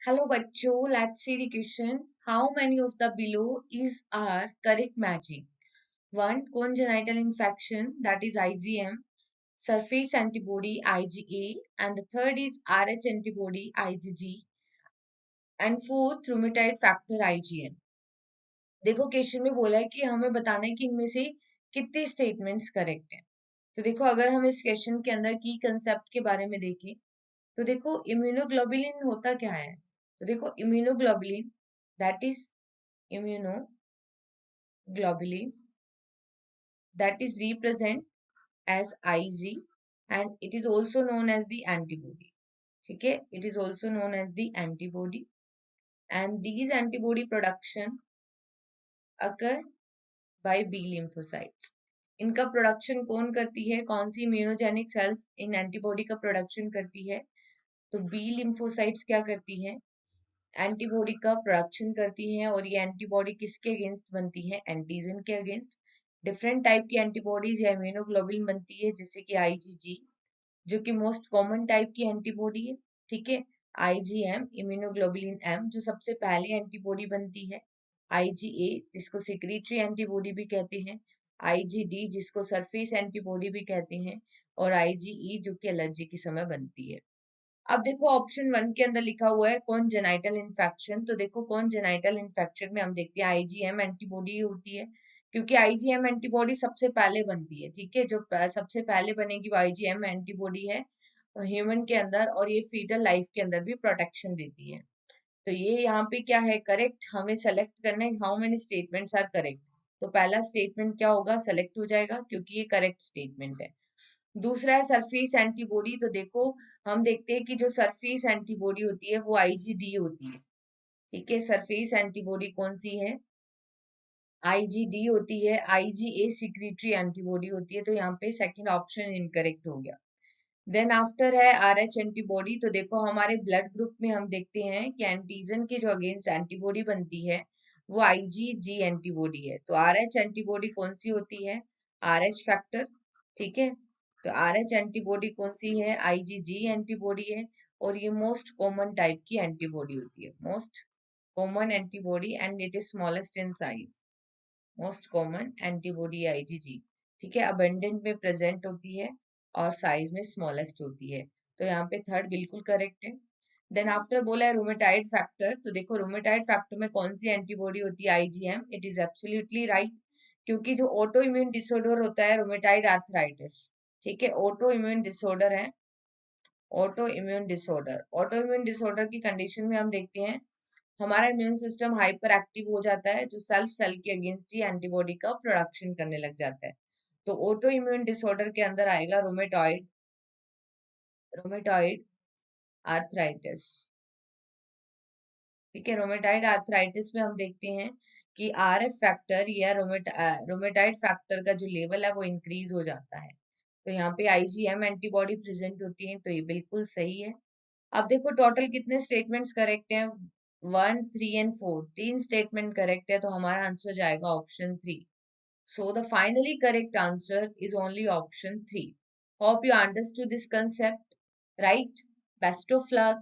Hello बच्चों, let's see the question. How many of the below is are correct matching? One, congenital infection, that is IgM, surface antibody IgA, and the third is Rh antibody IgG, and fourth rheumatoid factor IgM. देखो question में बोला है कि हमें बताना है कि इनमें से कितने स्टेटमेंट्स करेक्ट हैं। तो देखो, अगर हम इस क्वेश्चन के अंदर की कंसेप्ट के बारे में देखें तो देखो इम्यूनोग्लोबुलिन होता क्या है। तो देखो immunoglobulin, that is immunoglobulin, that is represent as Ig, and it is also known as the antibody. ठीक है, it is also known as the antibody, and these antibody production occur by B lymphocytes. इनका production कौन करती है? कौन सी immunogenic sales इन antibody का production करती है? तो बी लिम्फोसाइट्स क्या करती है? एंटीबॉडी का प्रोडक्शन करती हैं, और ये एंटीबॉडी किसके अगेंस्ट बनती है? एंटीजन के अगेंस्ट। डिफरेंट टाइप की एंटीबॉडीज या इम्यूनोग्लोबुलिन बनती है, जैसे कि आईजीजी, जो कि मोस्ट कॉमन टाइप की एंटीबॉडी है। ठीक है, आईजीएम, इम्यूनोग्लोबुलिन एम, जो सबसे पहले एंटीबॉडी बनती है। आईजीए, जिसको सिक्रीटरी एंटीबॉडी भी कहते हैं। आईजीडी, जिसको सरफेस एंटीबॉडी भी कहते हैं। और आईजीई, जो कि एलर्जी के समय बनती है। अब देखो ऑप्शन वन के अंदर लिखा हुआ है कॉन्जेनाइटल इन्फेक्शन। तो देखो कॉन्जेनाइटल इन्फेक्शन में हम देखते हैं आईजीएम एंटीबॉडी होती है, क्योंकि आईजीएम एंटीबॉडी सबसे पहले बनती है। ठीक है, जो सबसे पहले बनेगी वो आईजीएम एंटीबॉडी है ह्यूमन के अंदर, और ये फीटल लाइफ के अंदर भी प्रोटेक्शन देती है। तो ये यहाँ पे क्या है? करेक्ट। हमें सेलेक्ट करना है how many statements are correct. तो पहला स्टेटमेंट क्या होगा? सेलेक्ट हो जाएगा, क्योंकि ये करेक्ट स्टेटमेंट है। दूसरा है सरफेस एंटीबॉडी। तो देखो, हम देखते हैं कि जो सरफेस एंटीबॉडी होती है वो आईजीडी होती है। ठीक है, सरफेस एंटीबॉडी कौन सी है? आईजीडी होती है। आईजीए सिक्रीटरी एंटीबॉडी होती है, तो यहाँ पे सेकंड ऑप्शन इनकरेक्ट हो गया। देन आफ्टर है आरएच एंटीबॉडी। तो देखो हमारे ब्लड ग्रुप में हम देखते हैं कि एंटीजन के जो अगेंस्ट एंटीबॉडी बनती है वो आईजीजी एंटीबॉडी है। तो आरएच एंटीबॉडी कौन सी होती है? RH factor. ठीक है, तो आरएच एंटीबॉडी कौन सी है? आईजीजी एंटीबॉडी है, और ये मोस्ट कॉमन टाइप की एंटीबॉडी होती है। Most common antibody, and it is smallest in size. Most common antibody IgG. ठीक है, अबंडेंट में प्रेजेंट होती है और साइज में स्मॉलेस्ट होती है। तो यहाँ पे थर्ड बिल्कुल करेक्ट है। देन आफ्टर बोला है रूमेटाइड फैक्टर। तो देखो रूमेटाइड फैक्टर में कौन सी एंटीबॉडी होती है? IgM. It is absolutely right, क्योंकि जो ऑटो इम्यून डिसऑर्डर होता है रूमेटाइड आर्थराइटिस। ठीक है, ऑटो इम्यून डिसऑर्डर है। Auto immune disorder, auto immune disorder की कंडीशन में हम देखते हैं हमारा इम्यून सिस्टम हाइपर एक्टिव हो जाता है, जो सेल्फ सेल के अगेंस्ट ही एंटीबॉडी का प्रोडक्शन करने लग जाता है। तो ऑटो इम्यून डिसऑर्डर के अंदर आएगा रोमेटॉइड, रोमेटॉइड आर्थराइटिस। ठीक है, रोमेटाइड आर्थराइटिस में हम देखते हैं कि आरएफ फैक्टर या रोमेटाइड फैक्टर का जो लेवल है वो इंक्रीज हो जाता है। तो यहाँ पे आईजीएम एंटीबॉडी प्रेजेंट होती है, तो ये बिल्कुल सही है। अब देखो टोटल कितने स्टेटमेंट्स करेक्ट हैं? 1, 3 एंड 4, तीन स्टेटमेंट करेक्ट है, तो हमारा आंसर जाएगा option 3। So the finally correct answer is only option 3। Hope you understood this concept, right? Best of luck.